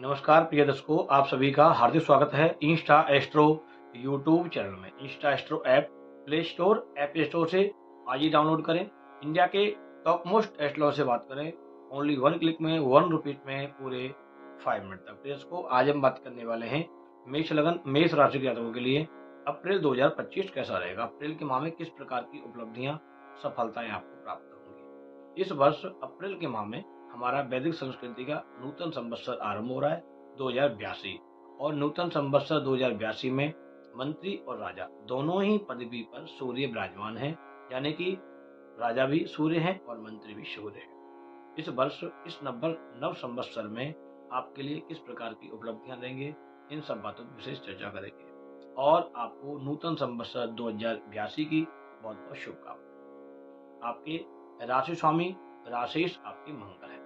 नमस्कार प्रिय दर्शकों, आप सभी का हार्दिक स्वागत है इंस्टा एस्ट्रो यूट्यूब चैनल में। Insta astro app play store app store से आज ही डाउनलोड करें। इंडिया के टॉप मोस्ट एस्ट्रोलॉजर से बात करें ओनली वन क्लिक में, वन रुपीज में, पूरे 5 मिनट तक। प्रिय दर्शकों, आज हम बात करने वाले हैं मेष राशि के जातकों के लिए अप्रैल 2025 कैसा रहेगा। अप्रैल के माह में किस प्रकार की उपलब्धियां, सफलताएं आपको प्राप्त होंगी। इस वर्ष अप्रैल के माह में हमारा वैदिक संस्कृति का नूतन संवत्सर आरंभ हो रहा है 2082। और नूतन संवत्सर 2082 में मंत्री और राजा दोनों ही पदवी पर सूर्य विराजमान है, यानी कि राजा भी सूर्य है और मंत्री भी सूर्य है। इस वर्ष इस नव संवत्सर में आपके लिए किस प्रकार की उपलब्धियां देंगे, इन सब बातों की विशेष चर्चा करेंगे और आपको नूतन संवत्सर 2082 की बहुत बहुत शुभकामनाएं। आपके राशि स्वामी राशेष आपके मंगल है।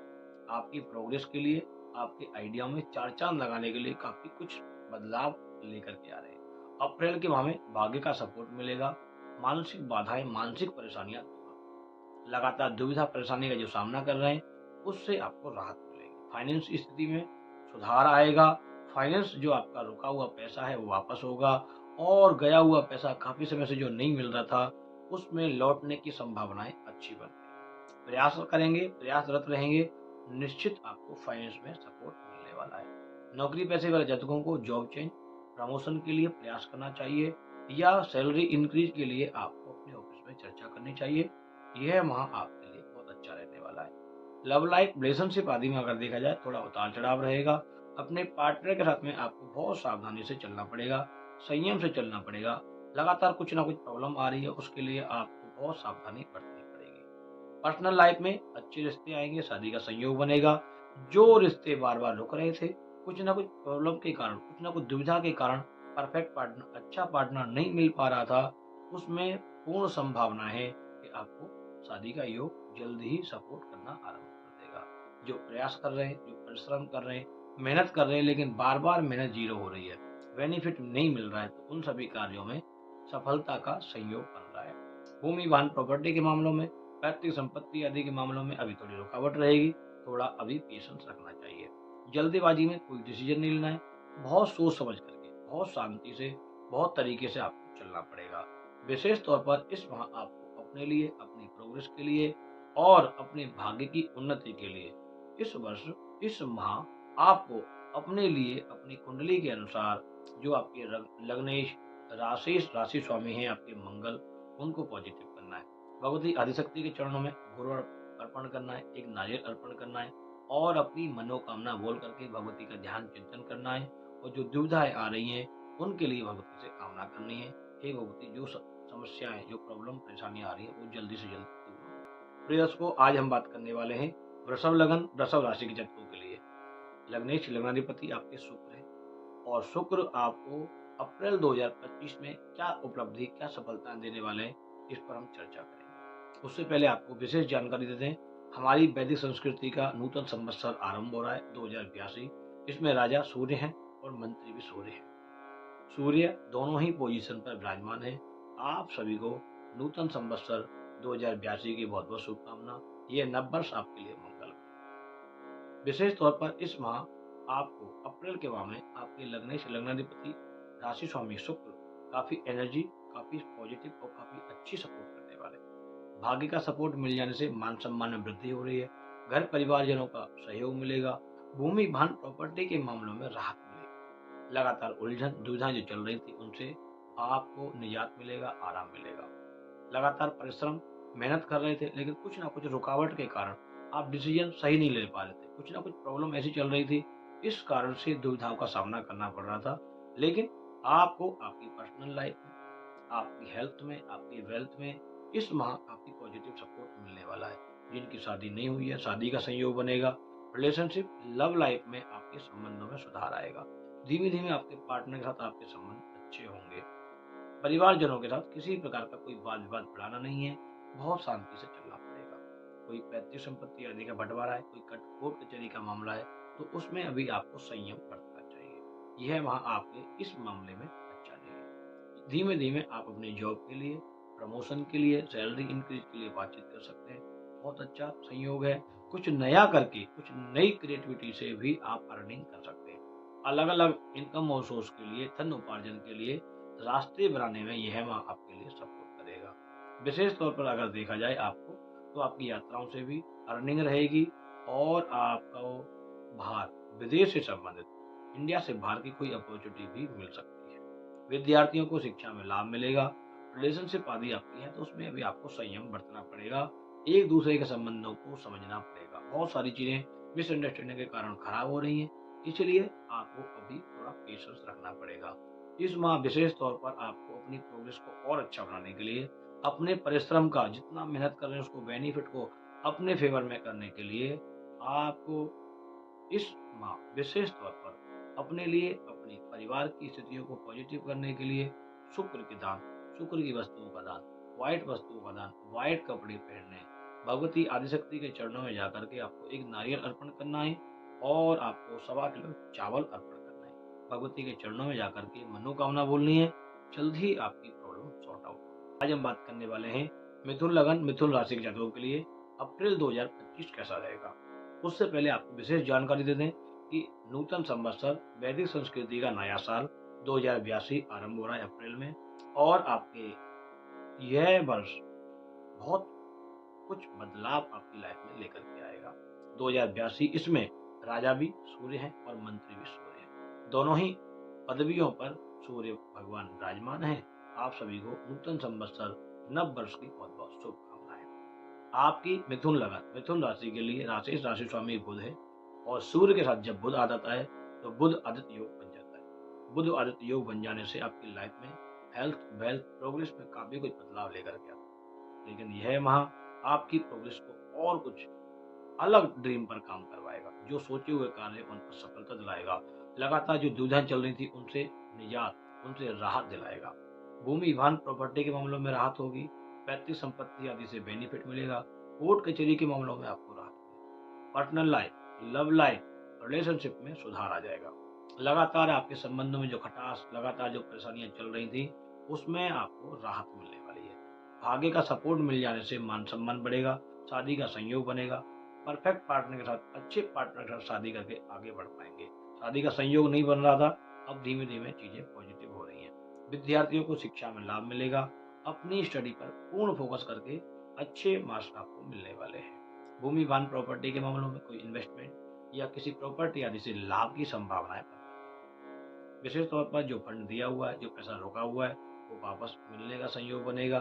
आपकी प्रोग्रेस के लिए, आपके आइडिया में चार चांद लगाने के लिए काफी कुछ बदलाव लेकर के आ रहे हैं। अप्रैल के माह में भाग्य का सपोर्ट मिलेगा। मानसिक बाधाएं, मानसिक परेशानियां, लगातार दुविधा परेशानी का जो सामना कर रहे हैं उससे आपको राहत मिलेगी। फाइनेंस स्थिति में सुधार आएगा। फाइनेंस जो आपका रुका हुआ पैसा है वो वापस होगा और गया हुआ पैसा काफी समय से जो नहीं मिल रहा था उसमें लौटने की संभावनाएं अच्छी बन रही। प्रयास करेंगे, प्रयासरत रहेंगे, निश्चित आपको फाइनेंस में सपोर्ट मिलने वाला है। नौकरी पेशे वाले जातकों को जॉब चेंज, प्रमोशन के लिए प्रयास करना चाहिए या सैलरी इंक्रीज के लिए आपको अपने ऑफिस में चर्चा करनी चाहिए। यह माह आपके लिए बहुत अच्छा रहने वाला है। लव लाइफ, रिलेशनशिप आदि में अगर देखा जाए थोड़ा उतार चढ़ाव रहेगा। अपने पार्टनर के साथ में आपको बहुत सावधानी से चलना पड़ेगा, संयम से चलना पड़ेगा। लगातार कुछ ना कुछ प्रॉब्लम आ रही है, उसके लिए आपको बहुत सावधानी बरतनी पड़ेगी। पर्सनल लाइफ में अच्छे रिश्ते आएंगे, शादी का संयोग बनेगा। जो रिश्ते बार बार रुक रहे थे, कुछ ना कुछ प्रॉब्लम के कारण, कुछ ना कुछ दुविधा के कारण परफेक्ट पार्टनर, अच्छा पार्टनर नहीं मिल पा रहा था, उसमें पूर्ण संभावना है कि आपको शादी का योग जल्द ही सपोर्ट करना आरंभ कर देगा। जो प्रयास कर रहे हैं, जो परिश्रम कर रहे हैं, मेहनत कर रहे हैं, लेकिन बार बार मेहनत जीरो हो रही है, बेनिफिट नहीं मिल रहा है, तो उन सभी कार्यों में सफलता का संयोग बन रहा है। भूमि वाहन प्रॉपर्टी के मामलों में, पैतृक संपत्ति आदि के मामलों में अभी थोड़ी रुकावट रहेगी। थोड़ा अभी पेशेंस रखना चाहिए। जल्दीबाजी में कोई डिसीजन नहीं लेना है। बहुत सोच समझ करके, बहुत शांति से, बहुत तरीके से आपको चलना पड़ेगा। विशेष तौर पर इस माह आपको अपने लिए, अपनी प्रोग्रेस के लिए और अपने भाग्य की उन्नति के लिए इस वर्ष, इस माह आपको अपने लिए, अपनी कुंडली के अनुसार जो आपके लग्नेश राशि राशि स्वामी हैं आपके मंगल, उनको पॉजिटिव करना है। भगवती आदिशक्ति के चरणों में गुरु अर्पण करना है, एक नारियल अर्पण करना है और अपनी मनोकामना बोल करके भगवती का ध्यान चिंतन करना है। और जो दुविधाएं आ रही हैं उनके लिए भगवती से कामना करनी है, हे भगवती जो समस्याएं, जो प्रॉब्लम परेशानियां आ रही है वो जल्दी से जल्दी दूर हो। प्रिय दर्शकों, आज हम बात करने वाले हैं वृषभ लगन, वृषभ राशि के जातकों के लिए। लग्नेश लग्नाधिपति आपके शुक्र है और शुक्र आपको अप्रैल 2025 में क्या उपलब्धि, क्या सफलता देने वाले हैं, इस पर हम चर्चा करेंगे। उससे पहले आपको विशेष जानकारी देते हैं। हमारी वैदिक संस्कृति का नूतन संवत्सर आरंभ हो रहा है 2082। इसमें राजा सूर्य हैं और मंत्री भी सूर्य हैं। सूर्य दोनों ही पोजीशन पर विराजमान है। आप सभी को नूतन संवत्सर 2082 की बहुत बहुत शुभकामना। यह नव वर्ष आपके लिए मंगल। विशेष तौर पर इस माह आपको अप्रैल के माह में आपके लग्नेश लग्नाधिपति राशि स्वामी शुक्र काफी एनर्जी, काफी पॉजिटिव और काफी अच्छी सपोर्ट करने वाले। भाग्य का सपोर्ट मिल जाने से मान सम्मान में वृद्धि हो रही है। घर परिवारजनों का सहयोग मिलेगा। भूमि वाहन प्रॉपर्टी के मामलों में राहत मिलेगी। लगातार उलझन दुविधाएं जो चल रही थी उनसे आपको निजात मिलेगा, आराम मिलेगा। लगातार परिश्रम, मेहनत कर रहे थे, लेकिन कुछ ना कुछ रुकावट के कारण आप डिसीजन सही नहीं ले पा रहे थे। कुछ ना कुछ प्रॉब्लम ऐसी चल रही थी, इस कारण से दुविधाओं का सामना करना पड़ रहा था। लेकिन आपको आपकी पर्सनल लाइफ में, आपकी हेल्थ में, आपकी वेल्थ में इस माह काफी पॉजिटिव सपोर्ट मिलने वाला है। जिनकी शादी नहीं हुई है, शादी का संयोग बनेगा। रिलेशनशिप, लव लाइफ में आपके संबंधों में सुधार आएगा। धीमे धीमे आपके पार्टनर के साथ आपके संबंध अच्छे होंगे। परिवारजनों के साथ किसी प्रकार का कोई वाद विवाद बढ़ाना नहीं है, बहुत शांति से चलना पड़ेगा। कोई पैतृक संपत्ति आदि का बंटवारा है, कोई कोर्ट कचहरी का मामला है, तो उसमें अभी आपको संयम बरतना चाहिए। यह वहाँ आपके इस मामले में अच्छा नहीं है। धीमे धीमे आप अपने जॉब के लिए, प्रमोशन के लिए, सैलरी इंक्रीज के लिए बातचीत कर सकते हैं। बहुत अच्छा संयोग है। कुछ नया करके, कुछ नई क्रिएटिविटी से भी आप अर्निंग कर सकते हैं। अलग अलग इनकम सोर्स के लिए, धन उपार्जन के लिए रास्ते बनाने में यह माह आपके लिए सपोर्ट करेगा। विशेष तौर पर अगर देखा जाए आपको, तो आपकी यात्राओं से भी अर्निंग रहेगी और आपको बाहर विदेश से संबंधित, इंडिया से बाहर की कोई अपॉर्चुनिटी भी मिल सकती है। विद्यार्थियों को शिक्षा में लाभ मिलेगा। रिलेशनशिप आदि आपकी है तो उसमें भी आपको संयम बरतना पड़ेगा। एक दूसरे के संबंधों को समझना पड़ेगा। बहुत सारी चीजें मिसअंडरस्टैंडिंग के कारण खराब हो रही हैं, इसलिए आपको अभी थोड़ा पेशेंस रखना पड़ेगा। इस माह विशेष तौर पर आपको अपनी प्रोग्रेस को और अच्छा बनाने के लिए, अपने परिश्रम का जितना मेहनत कर रहे हैं उसको बेनिफिट को अपने फेवर में करने के लिए, आपको इस माह विशेष तौर पर अपने लिए, अपने परिवार की स्थितियों को पॉजिटिव करने के लिए शुक्र के दान, शुक्र की वस्तुओं का दान, व्हाइट वस्तुओं का दान, व्हाइट कपड़े पहनने, भगवती आदिशक्ति के चरणों में जाकर के आपको एक नारियल अर्पण करना है और आपको 1.25 किलो चावल अर्पण करना है। भगवती के चरणों में जाकर के मनोकामना बोलनी है, जल्द ही आपकी प्रॉब्लम सॉर्ट आउट। आज हम बात करने वाले हैं मिथुन लगन, मिथुन राशि के जातकों के लिए अप्रैल 2025 कैसा रहेगा। उससे पहले आपको विशेष जानकारी दे दें कि नूतन संवत्सर वैदिक संस्कृति का नया साल 2082 आरंभ हो रहा है अप्रैल में, और आपके यह वर्ष बहुत कुछ बदलाव आपकी लाइफ में लेकर के आएगा। 2082 इसमें राजा भी सूर्य हैं और मंत्री भी सूर्य हैं। दोनों ही पदवियों पर सूर्य भगवान विराजमान हैं। आप सभी को नूतन संवत्सर नव वर्ष की बहुत बहुत शुभकामनाएं। आपकी मिथुन लगन, मिथुन राशि के लिए राशि राशि स्वामी बुध है और सूर्य के साथ जब बुध आ जाता है तो बुध आदित्य योग बन जाता है। बुध आदित्य योग बन जाने से आपकी लाइफ में हेल्थ, वेल्थ, प्रोग्रेस में काफी कुछ बदलाव लेकर के आता है। लेकिन यह माह आपकी प्रोग्रेस को और कुछ अलग ड्रीम पर काम करवाएगा। जो सोचे हुए कार्य उन पर सफलता दिलाएगा। लगातार जो दुविधाएं चल रही थी उनसे निजात, उनसे राहत दिलाएगा। भूमि वाहन प्रॉपर्टी के मामलों में राहत होगी। पैतृक संपत्ति आदि से बेनिफिट मिलेगा। कोर्ट कचहरी के मामलों में आपको राहत मिलेगी। Personal life, love life, relationship में सुधार आ जाएगा। लगातार आपके संबंधों में जो खटास, लगातार जो परेशानियां चल रही थी उसमें आपको राहत मिलने वाली है। भाग्य का सपोर्ट मिल जाने से मान सम्मान बढ़ेगा। शादी का संयोग बनेगा। परफेक्ट पार्टनर के साथ, अच्छे पार्टनर के साथ शादी करके आगे बढ़ पाएंगे। शादी का संयोग नहीं बन रहा था, अब धीमे धीमे चीजें पॉजिटिव हो रही हैं। विद्यार्थियों को शिक्षा में लाभ मिलेगा। अपनी स्टडी पर पूर्ण फोकस करके अच्छे मार्क्स आपको मिलने वाले हैं। भूमि वाहन प्रॉपर्टी के मामलों में कोई इन्वेस्टमेंट या किसी प्रॉपर्टी आदि से लाभ की संभावनाएं बनती हैं। विशेष तौर पर जो फंड दिया हुआ है, जो पैसा रोका हुआ है, वो वापस मिलने का संयोग बनेगा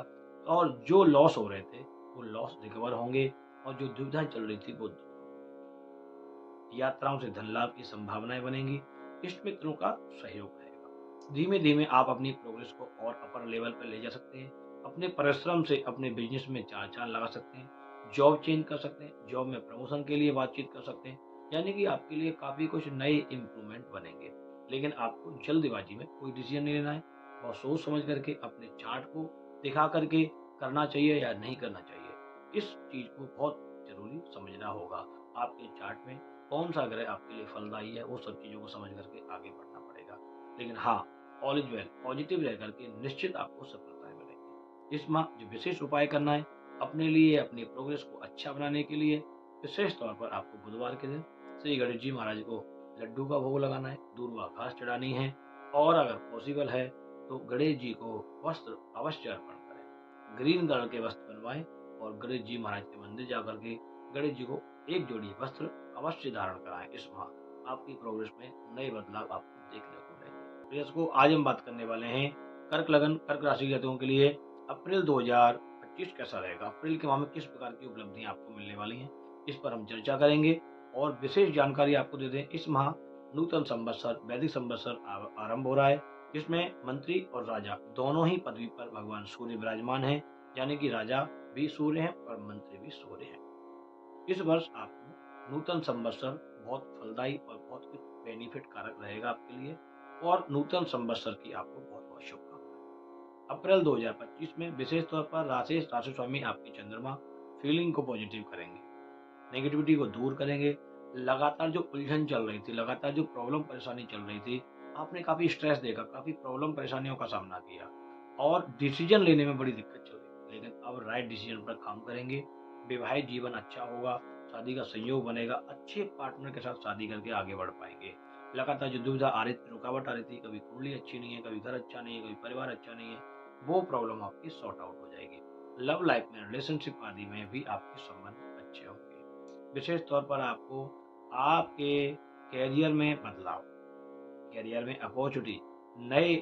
और जो लॉस हो रहे थे वो लॉस रिकवर होंगे और जो दुविधाएं चल रही थी वो दूर होंगी। यात्राओं से धन लाभ की संभावनाएं बनेंगी। इष्ट मित्रों का सहयोग रहेगा। धीमे धीमे आप अपनी प्रोग्रेस को और अपर लेवल पर ले जा सकते हैं। अपने परिश्रम से अपने बिजनेस में चार चांद लगा सकते हैं। जॉब चेंज कर सकते हैं। जॉब में प्रमोशन के लिए बातचीत कर सकते हैं। यानी कि आपके लिए काफी कुछ नए इम्प्रूवमेंट बनेंगे। लेकिन आपको जल्दबाजी में कोई डिसीजन नहीं लेना है और सोच समझ करके अपने चार्ट को दिखा करके करना चाहिए या नहीं करना चाहिए, इस चीज को बहुत जरूरी समझना होगा। आपके चार्ट में कौन सा ग्रह आपके लिए फलदायी है, वो सब चीजों को समझ करके आगे बढ़ना पड़ेगा। लेकिन हाँ, ऑल इज वेल, पॉजिटिव रह करके निश्चित आपको सफलताएं मिलेंगी। इस माह जो विशेष उपाय करना है अपने लिए, अपनी प्रोग्रेस को अच्छा बनाने के लिए, विशेष तौर पर आपको बुधवार के दिन श्री गणेश जी महाराज को लड्डू का भोग लगाना है, दूर्वा घास चढ़ानी है और अगर पॉसिबल है तो गणेश जी को वस्त्र अवश्य अर्पण करें। ग्रीन कलर के वस्त्र बनवाएं और गणेश जी महाराज के मंदिर जाकर के गणेश जी को एक जोड़ी वस्त्र अवश्य धारण कराएं। इस माह आपकी प्रोग्रेस में नए बदलाव आपको देखने को मिलेंगे। प्रियस को आज हम बात करने वाले हैं कर्क लगन, कर्क राशि के जातकों के लिए अप्रैल 2025 कैसा रहेगा। अप्रैल के माह में किस प्रकार की उपलब्धियां आपको मिलने वाली हैं, इस पर हम चर्चा करेंगे। और विशेष जानकारी आपको दे दें, इस माह नूतन संवत्सर वैदिक संवत्सर आरंभ हो रहा है, जिसमें मंत्री और राजा दोनों ही पदवी पर भगवान सूर्य विराजमान हैं। यानी कि राजा भी सूर्य हैं और मंत्री भी सूर्य हैं। इस वर्ष आपको नूतन संवत्सर बहुत फलदायी और बहुत कुछ बेनिफिट कारक रहेगा आपके लिए और नूतन संवत्सर की आपको बहुत बहुत शुभकामनाएं। अप्रैल 2025 में विशेष तौर पर राशि राशि स्वामी आपकी चंद्रमा फीलिंग को पॉजिटिव करेंगे, नेगेटिविटी को दूर करेंगे। लगातार जो उलझन चल रही थी, लगातार जो प्रॉब्लम परेशानी चल रही थी, आपने काफी स्ट्रेस देखा, काफी प्रॉब्लम परेशानियों का सामना किया और डिसीजन लेने में बड़ी दिक्कत चल रही थी। लेकिन अब राइट डिसीजन पर काम करेंगे। विवाहित जीवन अच्छा होगा। शादी का संयोग बनेगा। अच्छे पार्टनर के साथ शादी करके आगे बढ़ पाएंगे। लगातार जो दुविधा आ रही थी, रुकावट आ रही थी, कभी कुंडली अच्छी नहीं है, कभी घर अच्छा नहीं है, कभी परिवार अच्छा नहीं है, वो प्रॉब्लम आपकी सॉर्ट आउट हो जाएगी। लव लाइफ में, रिलेशनशिप आदि में भी आपके संबंध अच्छे होंगे। विशेष तौर पर आपको आपके करियर में बदलाव, करियर में अपॉर्चुनिटी, नए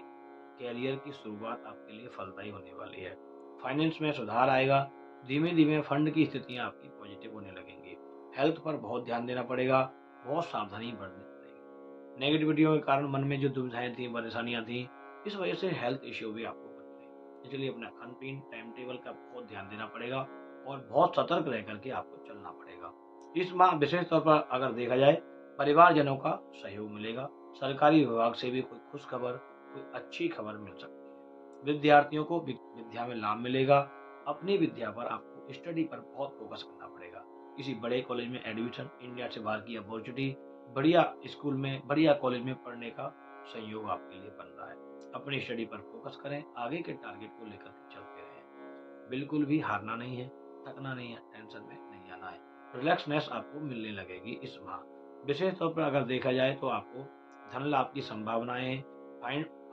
करियर की शुरुआत आपके लिए फलदायी होने वाली है। फाइनेंस में सुधार आएगा। धीमे धीमे फंड की स्थितियां आपकी पॉजिटिव होने लगेंगी। हेल्थ पर बहुत ध्यान देना पड़ेगा, बहुत सावधानी बरतनी पड़ेगी। नेगेटिविटियों के कारण मन में जो दुविधाएं थी, परेशानियां थी, इस वजह से हेल्थ इश्यू भी आपको बन रहे, इसलिए अपना खान पीन टाइम टेबल का बहुत ध्यान देना पड़ेगा और बहुत सतर्क रह करके आपको चलना पड़ेगा। इस माह विशेष तौर पर अगर देखा जाए, परिवारजनों का सहयोग मिलेगा। सरकारी विभाग से भी कोई खुश खबर, कोई अच्छी खबर मिल सकती है। विद्यार्थियों को विद्या में लाभ मिलेगा। अपनी विद्या पर आपको स्टडी पर बहुत फोकस करना पड़ेगा। किसी बड़े कॉलेज में एडमिशन, इंडिया से बाहर की अपॉर्चुनिटी, बढ़िया स्कूल में, बढ़िया कॉलेज में पढ़ने का संयोग आपके लिए बन रहा है। अपनी स्टडी पर फोकस करें, आगे के टारगेट को लेकर के चलते रहें। बिल्कुल भी हारना नहीं है, थकना नहीं है, टेंशन में नहीं आना है। रिलैक्सनेस आपको मिलने लगेगी इस माह। विशेष तौर पर अगर देखा जाए तो आपको धन लाभ की संभावनाएं,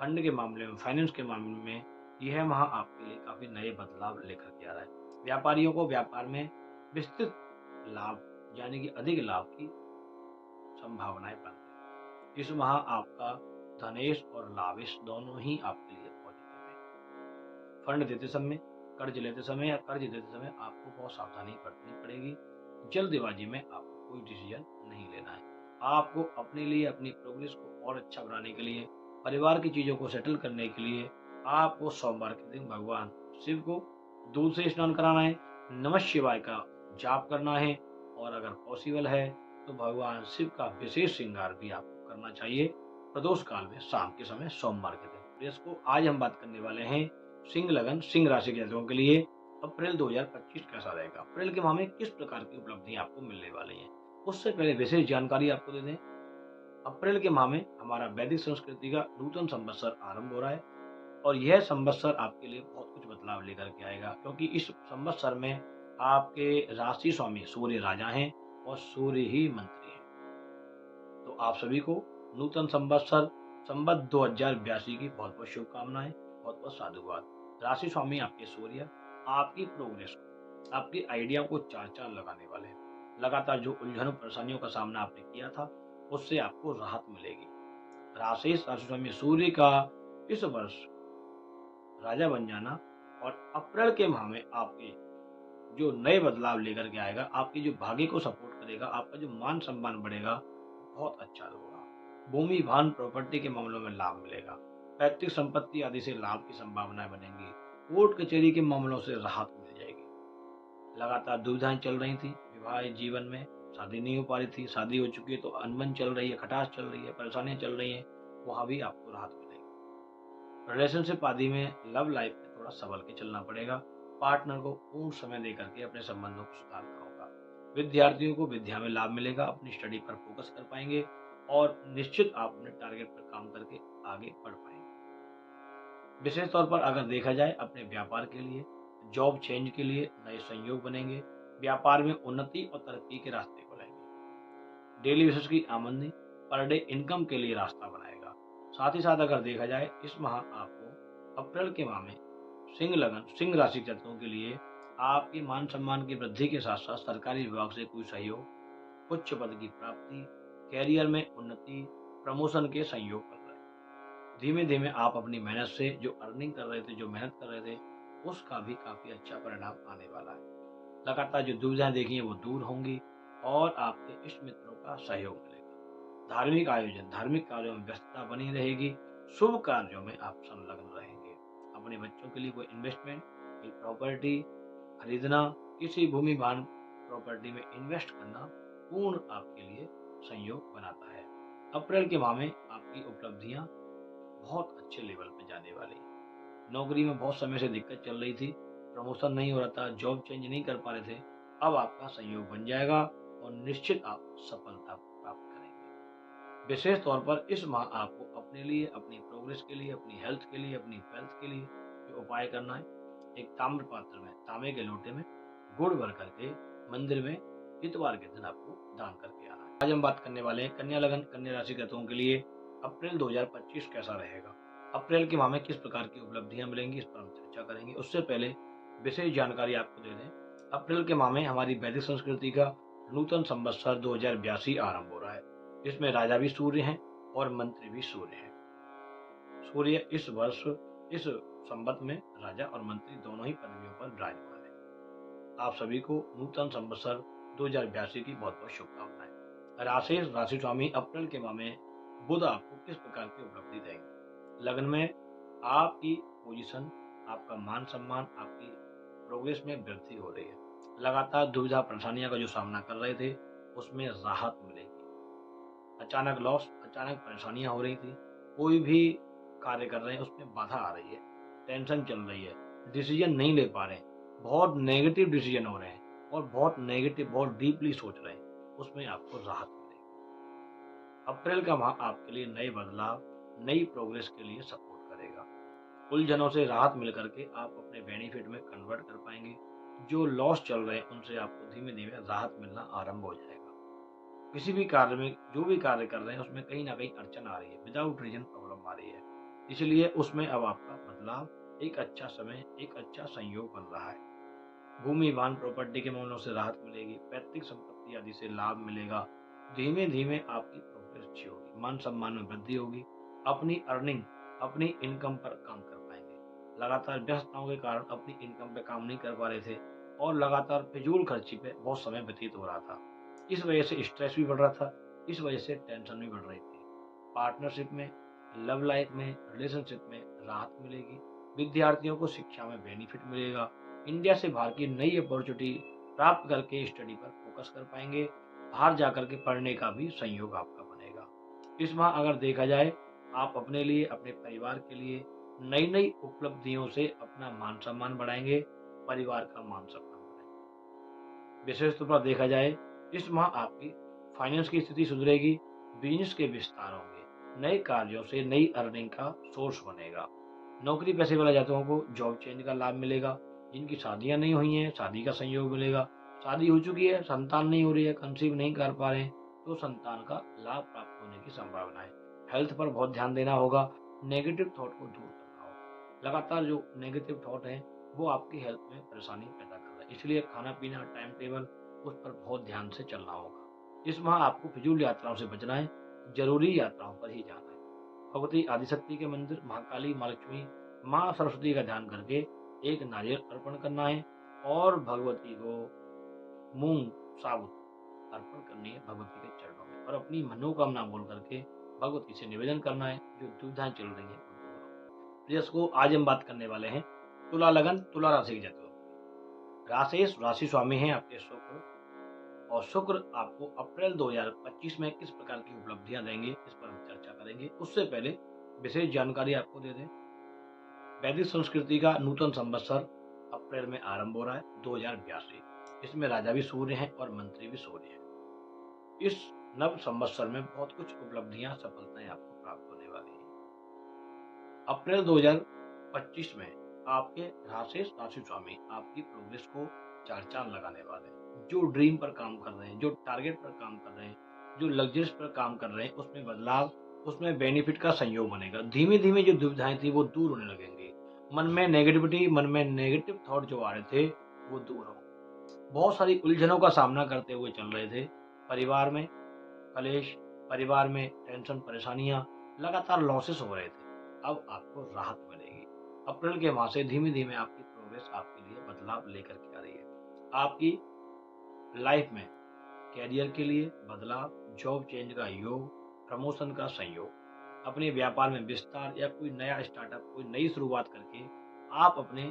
फंड के मामले में, फाइनेंस के मामले में यह माह आपके लिए काफी नए बदलाव लेकर के आ रहा है। व्यापारियों को व्यापार में विस्तृत लाभ, यानी कि अधिक लाभ की संभावनाएं बन रही है। इस माह आपका धनेश और लावेश दोनों ही आपके लिए पॉजिटिव है। फंड देते समय, कर्ज लेते समय या कर्ज देते समय आपको बहुत सावधानी बरतनी पड़ेगी। जल्दबाजी में आपको कोई डिसीजन नहीं लेना है। आपको अपने लिए, अपनी प्रोग्रेस को और अच्छा बनाने के लिए, परिवार की चीजों को सेटल करने के लिए आपको सोमवार के दिन भगवान शिव को दूध से स्नान कराना है, नमः शिवाय का जाप करना है, और अगर पॉसिबल है तो भगवान शिव का विशेष श्रृंगार भी आपको करना चाहिए प्रदोष काल में, शाम के समय, सोमवार के दिन। तो इसको आज हम बात करने वाले हैं सिंह लगन, सिंह राशि के जातकों के लिए अप्रैल 2025 कैसा रहेगा। अप्रैल के माह में किस प्रकार की उपलब्धियां आपको मिलने वाली हैं, उससे पहले विशेष जानकारी आपको दे दें। अप्रैल के माह में हमारा वैदिक संस्कृति का नूतन संवत्सर आरंभ हो रहा है, और यह संवत्सर आपके लिए बहुत कुछ बदलाव लेकर के आएगा, क्योंकि इस संवत्सर में आपके राशि स्वामी सूर्य राजा हैं और सूर्य ही मंत्री हैं। तो आप सभी को नूतन संवत्सर संवत 2082 की बहुत बहुत शुभकामनाएं, बहुत बहुत साधुवाद। राशि स्वामी आपके सूर्य आपकी प्रोग्रेस को, आपकी आइडिया को चार चांद लगाने वाले हैं। लगातार जो उलझनों परेशानियों का सामना आपने किया था, उससे आपको राहत मिलेगी। राशि स्वामी सूर्य का इस वर्ष राजा बन जाना और अप्रैल के माह में आपके जो नए बदलाव लेकर के आएगा, आपकी जो भाग्य को सपोर्ट करेगा, आपका जो मान सम्मान बढ़ेगा, बहुत अच्छा होगा। भूमि भान प्रॉपर्टी के मामलों में लाभ मिलेगा। पैतृक संपत्ति आदि से लाभ की संभावनाएं बनेंगी। कोर्ट कचहरी के मामलों से राहत मिल जाएगी। लगातार दुविधाएं चल रही थी विवाह जीवन में, शादी नहीं हो पा रही थी, शादी हो चुकी है तो अनबन चल रही है, खटास चल रही है, परेशानियां चल रही है, वहां भी आपको राहत मिलेगी। रिलेशनशिप आदि में, लव लाइफ में थोड़ा संभल के चलना पड़ेगा। पार्टनर को पूर्ण समय देकर के अपने संबंधों को सुधारना होगा। विद्यार्थियों को विद्या में लाभ मिलेगा, अपनी स्टडी पर फोकस कर पाएंगे और निश्चित आप अपने टारगेट पर काम करके आगे बढ़ पाएंगे। विशेष तौर पर अगर देखा जाए, अपने व्यापार के लिए, जॉब चेंज के लिए नए संयोग बनेंगे। व्यापार में उन्नति और तरक्की के रास्ते खुलेंगे। डेली बेसिस की आमदनी, पर डे इनकम के लिए रास्ता बनाएगा। साथ ही साथ अगर देखा जाए, इस माह आपको अप्रैल के माह में सिंह लगन, सिंह राशि के जातकों के लिए आपके मान सम्मान की वृद्धि के साथ साथ सरकारी विभाग से कोई सहयोग, उच्च पद की प्राप्ति, कैरियर में उन्नति, प्रमोशन के संयोग बन रहे हैं। धीमे धीमे आप अपनी मेहनत से जो अर्निंग कर रहे थे, जो मेहनत कर रहे थे, उसका भी काफी अच्छा परिणाम आने वाला है। लगातार जो दुविधाएं देखी हैं वो दूर होंगी और आपके इष्ट मित्रों का सहयोग मिलेगा। धार्मिक आयोजन, धार्मिक कार्यों में व्यस्तता बनी रहेगी। शुभ कार्यों में आप संलग्न रहेंगे। अपने बच्चों के लिए कोई इन्वेस्टमेंट, कोई प्रॉपर्टी खरीदना, किसी भूमि भान प्रॉपर्टी में इन्वेस्ट करना पूर्ण आपके लिए संयोग बनाता है। अप्रैल के माह में आपकी उपलब्धियां बहुत अच्छे लेवल पे जाने वाली है। नौकरी में बहुत समय से दिक्कत चल रही थी, प्रमोशन नहीं हो रहा था, जॉब चेंज नहीं कर पा रहे थे, अब आपका संयोग बन जाएगा और निश्चित आप सफलता प्राप्त करेंगे। विशेष तौर पर इस माह आपको अपने लिए, अपनी प्रोग्रेस के लिए, अपनी हेल्थ के लिए, अपनी वेल्थ के लिए जो उपाय करना है, एक ताम्र पात्र में, तांबे के लोटे में गुड़ भर करके मंदिर में इतवार के दिन आपको दान करके आना है। आज हम बात करने वाले हैं कन्या लगन कन्या राशि के जातकों के लिए अप्रैल 2025 कैसा रहेगा। अप्रैल के माह में किस प्रकार की उपलब्धियां मिलेंगी, इस पर हम चर्चा करेंगे। उससे पहले विशेष जानकारी आपको दे दें, अप्रैल के माह में हमारी वैदिक संस्कृति का नूतन संवत्सर 2082 आरंभ हो रहा है। इसमें राजा भी सूर्य हैं और मंत्री भी सूर्य हैं। सूर्य इस वर्ष इस संवत में राजा और मंत्री दोनों ही पदवियों पर विराजमान है। आप सभी को नूतन संवत्सर 2082 की बहुत बहुत शुभकामनाएं। राशि स्वामी अप्रैल के माह में बुध आपको किस प्रकार की उपलब्धि देंगे। लगन में आपकी पोजीशन, आपका मान सम्मान, आपकी प्रोग्रेस में वृद्धि हो रही है। लगातार दुविधा परेशानियों का जो सामना कर रहे थे उसमें राहत मिलेगी। अचानक लॉस, अचानक परेशानियां हो रही थी, कोई भी कार्य कर रहे हैं उसमें बाधा आ रही है, टेंशन चल रही है, डिसीजन नहीं ले पा रहे हैं, बहुत नेगेटिव डिसीजन हो रहे हैं और बहुत नेगेटिव, बहुत डीपली सोच रहे हैं, उसमें आपको राहत मिलेगी। अप्रैल का माह आपके लिए नए बदलाव, नई प्रोग्रेस के लिए सपोर्ट करेगा। उलझनों से राहत मिल करके आप अपने बेनिफिट में कन्वर्ट कर पाएंगे। जो लॉस चल रहे हैं उनसे आपको धीमे धीमे राहत मिलना आरंभ हो जाएगा। किसी भी कार्य में जो भी कार्य कर रहे हैं उसमें कहीं ना कहीं अड़चन आ रही है, विदाउट रीजन प्रॉब्लम आ रही है, इसलिए उसमें अब आपका बदलाव, एक अच्छा समय, एक अच्छा संयोग बन रहा है। भूमि वाहन प्रॉपर्टी के मामलों से राहत मिलेगी, पैतृक संपत्ति आदि से लाभ मिलेगा। धीमे धीमे आपकी प्रोग्रेस अच्छी होगी, मान सम्मान में वृद्धि होगी, अपनी अर्निंग, अपनी इनकम पर काम कर पाएंगे। लगातार व्यस्तताओं के कारण अपनी इनकम पे काम नहीं कर पा रहे थे और लगातार फिजूल खर्ची पे बहुत समय व्यतीत हो रहा था। इस वजह से स्ट्रेस भी बढ़ रहा था, इस वजह से टेंशन भी बढ़ रही थी। पार्टनरशिप में, लव लाइफ में, रिलेशनशिप में राहत मिलेगी। विद्यार्थियों को शिक्षा में बेनिफिट मिलेगा। इंडिया से बाहर की नई अपॉर्चुनिटी प्राप्त करके स्टडी पर फोकस कर पाएंगे। बाहर जाकर के पढ़ने का भी संयोग आपका बनेगा। इस माह अगर देखा जाए, आप अपने लिए, अपने परिवार के लिए नई नई उपलब्धियों से अपना मान सम्मान बढ़ाएंगे, परिवार का मान सम्मान बढ़ाएंगे। विशेष तौर पर देखा जाए, इस माह आपकी फाइनेंस की स्थिति सुधरेगी, बिजनेस के विस्तार होंगे, नए कार्यों से नई अर्निंग का सोर्स बनेगा। नौकरी पेशे वाले जातकों को जॉब चेंज का लाभ मिलेगा। जिनकी शादियां नहीं हुई हैं, शादी का संयोग मिलेगा। शादी हो चुकी है, संतान नहीं हो रही है, कंसीव नहीं कर पा रहे हैं, तो संतान का लाभ प्राप्त होने की संभावना है। हेल्थ पर बहुत ध्यान देना होगा, नेगेटिव थॉट को दूर करना होगा। लगातार जो नेगेटिव थॉट है वो आपकी हेल्थ में परेशानी पैदा कर रहा है, इसलिए खाना पीना, टाइम टेबल, उस पर बहुत ध्यान से चलना होगा। इस माह आपको फिजूल यात्राओं से बचना है, जरूरी यात्राओं पर ही जाना है। भगवती आदिशक्ति के मंदिर, महाकाली, माँ लक्ष्मी, माँ सरस्वती का ध्यान करके एक नारियल अर्पण करना है और भगवती को मूंग साबुत अर्पण करनी है भगवती के चरणों में, और अपनी मनोकामना बोल करके भगवती से निवेदन करना है जो दुविधाएं चल रही है वो दूर हो। प्रियस को आज हम बात करने वाले हैं तुला लगन तुला राशि के जातकों की। राशेष राशि स्वामी हैं आपके शुक्र, और शुक्र आपको अप्रैल 2025 में किस प्रकार की उपलब्धियां देंगे, इस पर हम चर्चा करेंगे। उससे पहले विशेष जानकारी आपको दे दें, वैदिक संस्कृति का नूतन संवत्सर अप्रैल में आरंभ हो रहा है 2082। इसमें राजा भी सूर्य हैं और मंत्री भी सूर्य हैं। इस नव संवत्सर में बहुत कुछ उपलब्धियां, सफलताएं आपको प्राप्त होने वाली हैं। अप्रैल 2025 में आपके राशि स्वामी आपकी प्रोग्रेस को चार चांद लगाने वाले हैं। जो ड्रीम पर काम कर रहे हैं, जो टारगेट पर काम कर रहे हैं, जो लग्जरीज पर काम कर रहे हैं, उसमें बदलाव, उसमें बेनिफिट का संयोग बनेगा। धीमे धीमे जो दुविधाएं थी वो दूर होने लगेंगी। मन में नेगेटिविटी, मन में नेगेटिव थॉट जो आ रहे थे वो दूर होंगे। बहुत सारी उलझनों का सामना करते हुए चल रहे थे, परिवार में कलेश, परिवार में टेंशन, परेशानियां, लगातार लॉसेस हो रहे थे, अब आपको राहत मिलेगी। अप्रैल के माह से धीमे धीमे आपकी प्रोग्रेस आपके लिए बदलाव लेकर के आ रही है। आपकी लाइफ में कैरियर के लिए बदलाव, जॉब चेंज का योग, प्रमोशन का संयोग, अपने व्यापार में विस्तार या कोई नया स्टार्टअप, कोई नई शुरुआत करके आप अपने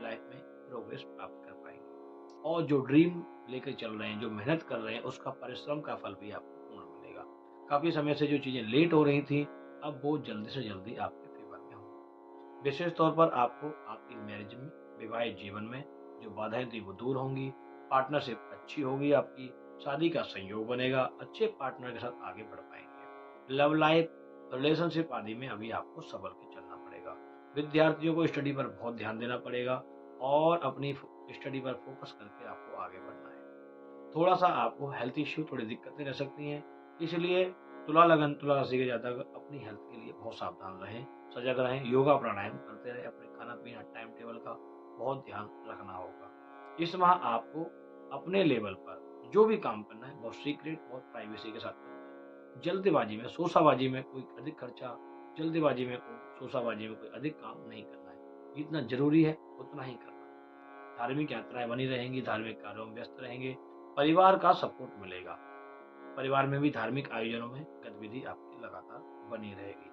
लाइफ में प्रोग्रेस प्राप्त कर पाएंगे। और जो ड्रीम लेकर चल रहे हैं, जो मेहनत कर रहे हैं, उसका परिश्रम का फल भी आपको पूर्ण मिलेगा। काफी समय से जो चीजें लेट हो रही थी, अब वो जल्दी से जल्दी आपके फेवर में होंगी। विशेष तौर पर आपको आपकी मैरिज में, विवाहित जीवन में जो बाधाएं थी वो दूर होंगी। पार्टनरशिप अच्छी होगी, आपकी शादी का संयोग बनेगा, अच्छे पार्टनर के साथ आगे बढ़ पाएंगे। लव लाइफ, रिलेशनशिप आदि में अभी आपको संभल के चलना पड़ेगा। विद्यार्थियों को स्टडी पर बहुत ध्यान देना पड़ेगा और अपनी स्टडी पर फोकस करके आपको आगे बढ़ना है। थोड़ा सा आपको हेल्थ इश्यू, थोड़ी दिक्कतें रह सकती हैं, इसलिए तुला राशि के जातक अपनी हेल्थ के लिए बहुत सावधान रहें, सजग रहें, योगा प्राणायाम करते रहें, अपने खाना पीना टाइम टेबल का बहुत ध्यान रखना होगा। इस माह आपको अपने लेवल पर जो भी काम करना है बहुत सीक्रेट और प्राइवेसी के साथ करना है। जल्दबाजी में, शोशाबाजी में कोई अधिक खर्चा, जल्दबाजी में शोशाबाजी में कोई अधिक काम नहीं करना है। जितना जरूरी है उतना ही करना है। धार्मिक यात्राएं बनी रहेंगी, धार्मिक कार्यों में व्यस्त रहेंगे, परिवार का सपोर्ट मिलेगा। परिवार में भी धार्मिक आयोजनों में गतिविधि आपकी लगातार बनी रहेगी।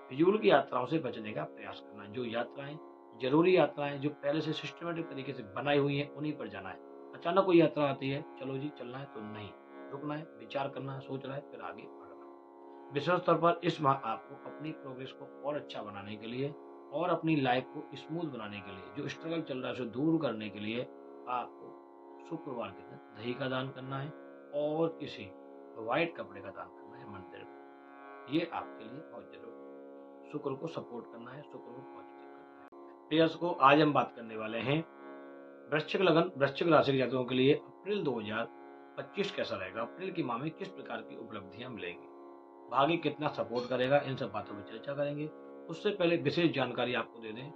फिजूल की यात्राओं से बचने का प्रयास करना है। जो यात्राएं जरूरी यात्राएं जो पहले से सिस्टमेटिक तरीके से बनाई हुई हैं उन्हीं पर जाना है। अचानक कोई यात्रा आती है, चलो जी चलना है तो नहीं, रुकना है, विचार करना है, सोचना है, फिर आगे बढ़ना है। विशेष तौर पर इस माह आपको अपनी प्रोग्रेस को और अच्छा बनाने के लिए और अपनी लाइफ को स्मूथ बनाने के लिए, जो स्ट्रगल चल रहा है उसे दूर करने के लिए आपको शुक्रवार के दिन दही का दान करना है और किसी व्हाइट कपड़े का दान करना है मंदिर में। ये आपके लिए बहुत जरूरी है। शुक्र को सपोर्ट करना है, शुक्र को पॉजिटिव करना है। प्रियस को आज हम बात करने वाले हैं वृश्चिक लगन, वृश्चिक राशि के जातकों के लिए अप्रैल 2025 कैसा रहेगा। अप्रैल की माह में किस प्रकार की उपलब्धियां मिलेंगी, भाग्य कितना सपोर्ट करेगा, इन सब बातों पर चर्चा करेंगे। उससे पहले विशेष जानकारी आपको दे दें,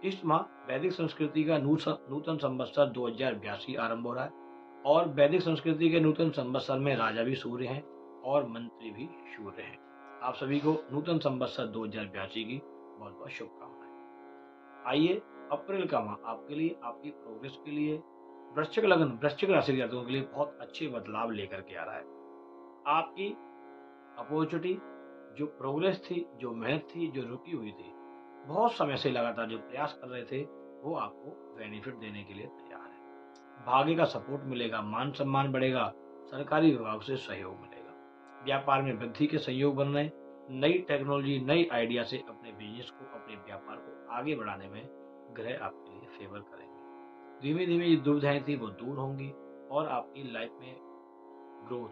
इस माह वैदिक संस्कृति का नूतन संवत्सर 2082 आरंभ हो रहा है और वैदिक संस्कृति के नूतन संवत्सर में राजा भी सूर्य हैं और मंत्री भी सूर्य हैं। आप सभी को नूतन संवत्सर 2082 की बहुत बहुत शुभकामनाएं। आइए, अप्रैल का माह आपके लिए, आपकी प्रोग्रेस के लिए, वृश्चिक लगन, वृश्चिक राशि के जातकों के लिए बहुत अच्छे बदलाव लेकर के आ रहा है। आपकी अपॉर्चुनिटी, जो प्रोग्रेस थी, जो मेहनत थी, जो रुकी हुई थी, बहुत समय से लगातार जो प्रयास कर रहे थे, वो आपको बेनिफिट देने के लिए तैयार है। भाग्य का सपोर्ट मिलेगा, मान सम्मान बढ़ेगा, सरकारी विभाग से सहयोग मिलेगा, व्यापार में वृद्धि के संयोग बन रहे, नई टेक्नोलॉजी, नई आइडिया से अपने बिजनेस को, अपने व्यापार को आगे बढ़ाने में ग्रह आपके लिए फेवर करेंगे। धीमे धीमे ये दुविधाएं थी वो दूर होंगी और आपकी लाइफ में ग्रोथ,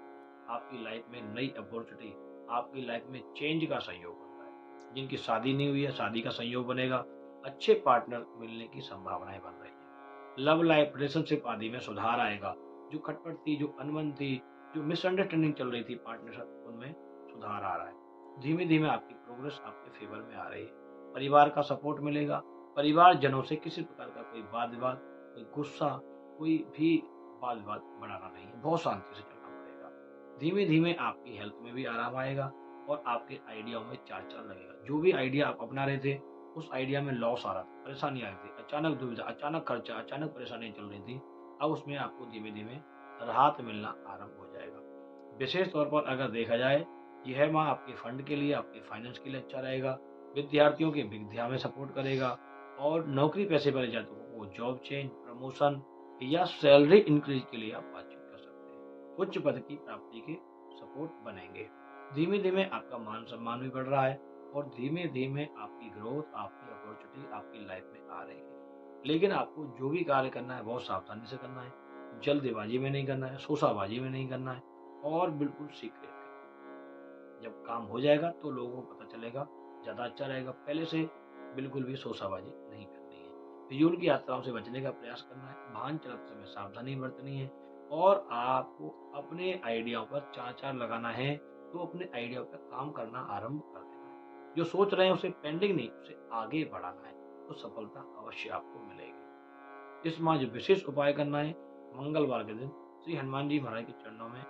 आपकी लाइफ में नई अपॉर्चुनिटी, आपकी लाइफ में चेंज का संयोग बन रहा है। जिनकी शादी नहीं हुई है, शादी का संयोग बनेगा, अच्छे पार्टनर मिलने की संभावनाएं बन रही है। लव लाइफ, रिलेशनशिप आदि में सुधार आएगा। जो खटपट थी, जो अनबन थी, जो मिसअंडरस्टैंडिंग चल रही थी पार्टनरशिप, उनमें सुधार आ रहा है। धीमे धीमे आपकी प्रोग्रेस आपके फेवर में आ रही है। परिवार का सपोर्ट मिलेगा। परिवार जनों से किसी प्रकार का कोई वाद विवाद, कोई गुस्सा, कोई भी वाद विवाद बढ़ाना नहीं है, बहुत शांति से चलना पड़ेगा। धीमे धीमे आपकी हेल्थ में भी आराम आएगा और आपके आइडियाओं में चार चांद लगेगा। जो भी आइडिया आप अपना रहे थे, उस आइडिया में लॉस आ रहा था, परेशानी आ रही थी, अचानक दुविधा, अचानक खर्चा, अचानक परेशानियां चल रही थी, अब उसमें आपको धीमे धीमे राहत मिलना आरंभ हो जाएगा। विशेष तौर पर अगर देखा जाए, यह माह आपके फंड के लिए, आपके फाइनेंस के लिए अच्छा रहेगा। विद्यार्थियों के विद्या में सपोर्ट करेगा और नौकरी पैसे वाले जातकों को जॉब चेंज, प्रमोशन या सैलरी इंक्रीज के लिए आप बातचीत कर सकते हैं। उच्च पद की प्राप्ति के सपोर्ट बनेंगे। धीमे धीमे आपका मान सम्मान भी बढ़ रहा है और धीमे धीमे आपकी ग्रोथ, आपकी अपॉर्चुनिटी आपकी लाइफ में आ रही है। लेकिन आपको जो भी कार्य करना है बहुत सावधानी से करना है, जल्दबाजी में नहीं करना है, शोशाबाजी में नहीं करना है और बिल्कुल सीक्रेट करना है। जब काम हो जाएगा तो लोगों को पता चलेगा, ज़्यादा अच्छा रहेगा। पहले से बिल्कुल भी शोशाबाजी नहीं करनी है। फिजूल की यात्राओं से बचने का प्रयास करना है। वाहन चलाते समय सावधानी बरतनी है और आपको अपने आइडियाओं पर चार चार लगाना है, तो अपने आइडिया पर काम करना आरंभ कर देना है। जो सोच रहे हैं उसे पेंडिंग नहीं, उसे आगे बढ़ाना है, तो सफलता अवश्य आपको मिलेगी। इस माह जो विशेष उपाय करना है, मंगलवार के दिन श्री हनुमान जी महाराज के चरणों में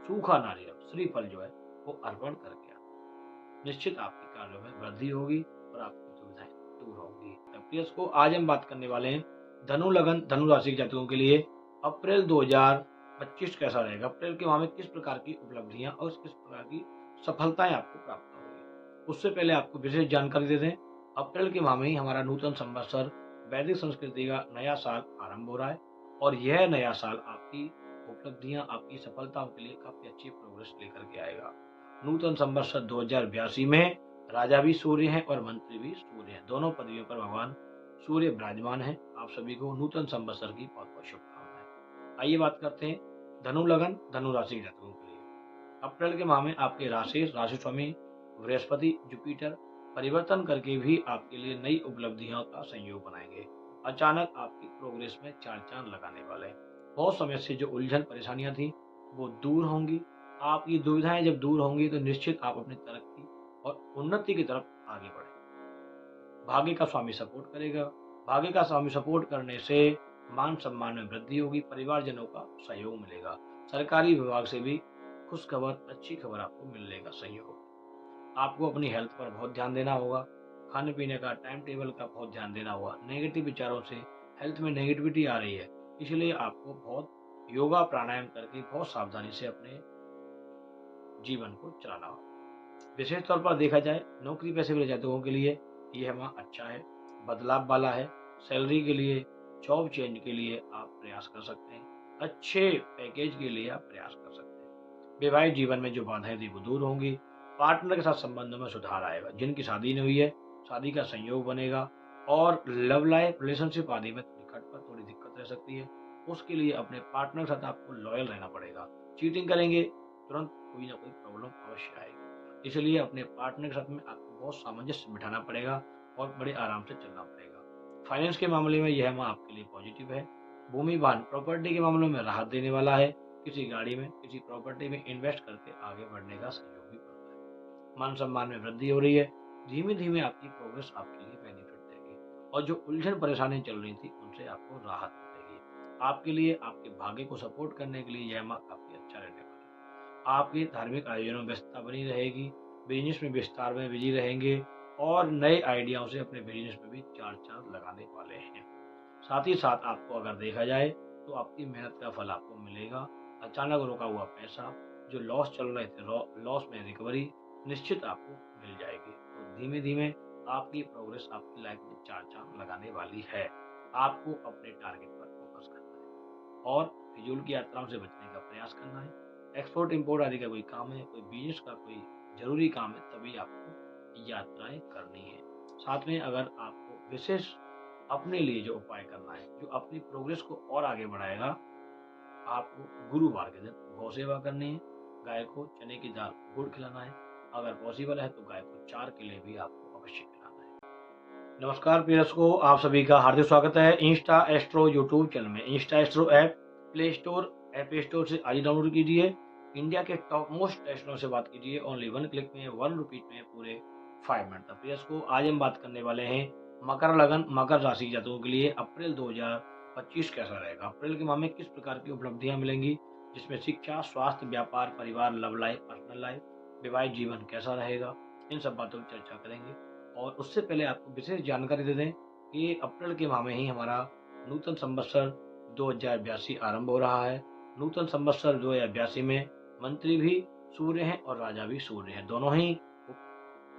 सूखा नारियल, श्रीफल जो है वो अर्पण करके आना। निश्चित आपके कार्यों में वृद्धि होगी और आपकी दुविधाएं दूर होंगी। प्रियस को आज हम बात करने वाले हैं धनु लगन, धनु राशि के जातकों के लिए अप्रैल 2025 कैसा रहेगा। अप्रैल के माह में किस प्रकार की उपलब्धियां और किस प्रकार की सफलताएं आपको प्राप्त होंगी। उससे पहले आपको विशेष जानकारी दे दें, अप्रैल के माह में ही हमारा नूतन संवत्सर वैदिक संस्कृति का नया साल आरंभ हो रहा है और यह नया साल आपकी उपलब्धियां, आपकी सफलताओं के लिए काफी अच्छी प्रोग्रेस लेकर के आएगा। नूतन संवत्सर 2082 में राजा भी सूर्य हैं और मंत्री भी सूर्य हैं। दोनों पदवियों पर भगवान सूर्य विराजमान है। आप सभी को नूतन संवत्सर की बहुत बहुत शुभकामनाएं। आइए बात करते हैं धनु लगन, धनु राशि के जातकों के लिए अप्रैल के माह में आपके राशि स्वामी बृहस्पति, जुपिटर परिवर्तन करके भी आपके लिए नई उपलब्धियों का संयोग बनाएंगे। अचानक आपकी प्रोग्रेस में चार चांद लगाने वाले हैं। बहुत समय से जो उलझन परेशानियां थी वो दूर होंगी। आपकी दुविधाएं जब दूर होंगी तो निश्चित आप अपनी तरक्की और उन्नति की तरफ आगे बढ़ेंगे। भाग्य का स्वामी सपोर्ट करेगा। भाग्य का स्वामी सपोर्ट करने से मान सम्मान में वृद्धि होगी, परिवारजनों का सहयोग मिलेगा। सरकारी विभाग से भी खुशखबर, अच्छी खबर आपको मिलने का सहयोग। आपको अपनी हेल्थ पर बहुत ध्यान देना होगा। खाने पीने का, टाइम टेबल का बहुत ध्यान देना होगा। नेगेटिव विचारों से हेल्थ में नेगेटिविटी आ रही है, इसलिए आपको बहुत योगा प्राणायाम करके बहुत सावधानी से अपने जीवन को चलाना होगा। विशेष तौर पर देखा जाए नौकरी पेशे वाले जातकों के लिए यह माह अच्छा है, बदलाव वाला है। सैलरी के लिए, जॉब चेंज के लिए आप प्रयास कर सकते हैं। अच्छे पैकेज के लिए आप प्रयास कर सकते हैं। वैवाहिक जीवन में जो बाधाएं थी वो दूर होंगी। पार्टनर के साथ संबंधों में सुधार आएगा। जिनकी शादी नहीं हुई है, शादी का संयोग बनेगा। और लव लाइफ, रिलेशनशिप आदि में थोड़ी खटपट, थोड़ी दिक्कत रह सकती है। उसके लिए अपने पार्टनर के साथ आपको लॉयल रहना पड़ेगा। चीटिंग करेंगे तुरंत कोई ना कोई प्रॉब्लम अवश्य आएगी। इसलिए अपने पार्टनर के साथ में आपको बहुत सामंजस्य बिठाना पड़ेगा और बड़े आराम से चलना पड़ेगा। फाइनेंस के मामले में यह माह आपके लिए पॉजिटिव है। भूमि वाहन प्रॉपर्टी के मामलों में राहत देने वाला है। किसी गाड़ी में, किसी प्रॉपर्टी में इन्वेस्ट करके आगे बढ़ने का सहयोग भी बनता है। मान सम्मान में वृद्धि हो रही है। धीमे धीमे आपकी प्रोग्रेस आपके लिए बेनिफिट देगी और जो उलझन परेशानी चल रही थी उनसे आपको राहत मिलेगी। आपके लिए, आपके भाग्य को सपोर्ट करने के लिए यह माह काफी अच्छा रहने वाला है। आपके धार्मिक आयोजनों में व्यस्तता बनी रहेगी। बिजनेस में विस्तार में बिजी रहेंगे और नए आइडियाओं से अपने बिजनेस में भी चार चांद लगाने वाले हैं। साथ ही साथ आपको अगर देखा जाए तो आपकी मेहनत का फल आपको मिलेगा। अचानक रुका हुआ पैसा, जो लॉस चल रहे थे, लॉस में रिकवरी निश्चित आपको मिल जाएगी। तो धीमे धीमे आपकी प्रोग्रेस आपकी लाइफ में चार चांद लगाने वाली है। आपको अपने टारगेट पर फोकस करना है और फिजूल की यात्राओं से बचने का प्रयास करना है। एक्सपोर्ट इंपोर्ट आदि का कोई काम है, कोई बिजनेस का कोई जरूरी काम है, तभी आपको यात्राएं करनी है। साथ में अगर आपको विशेष अपने लिए जो उपाय करना है, जो अपनी प्रोग्रेस को और आगे बढ़ाएगा, आपको गुरुवार के दिन गौ सेवा करनी है। गाय को चने की दाल, गुड़ खिलाना है। अगर पॉसिबल है तो गाय को 4 केले भी आपको अवश्य खिलाना है। नमस्कार प्रिय दर्शकों, आप सभी का हार्दिक स्वागत है इंस्टा एस्ट्रो यूट्यूब चैनल में। Insta astro app play store, app store से आज डाउनलोड कीजिए। इंडिया के टॉप मोस्ट एस्ट्रो से बात कीजिए। ओनली 1 क्लिक में, 1 रुपीज में पूरे 5 मिनट तक। प्रिय दर्शकों, आज हम बात करने वाले हैं मकर लगन, मकर राशि के जातकों के लिए अप्रैल 2025 कैसा रहेगा। अप्रैल के माह में किस प्रकार की उपलब्धियां मिलेंगी, जिसमें शिक्षा, स्वास्थ्य, व्यापार, परिवार, लव लाइफ, पर्सनल लाइफ, विवाहित जीवन कैसा रहेगा, इन सब बातों की चर्चा करेंगे। और उससे पहले आपको विशेष जानकारी दे दें कि अप्रैल के माह में ही हमारा नूतन संवत्सर 2082 आरंभ हो रहा है। नूतन संवत्सर 2082 में मंत्री भी सूर्य हैं और राजा भी सूर्य हैं। दोनों ही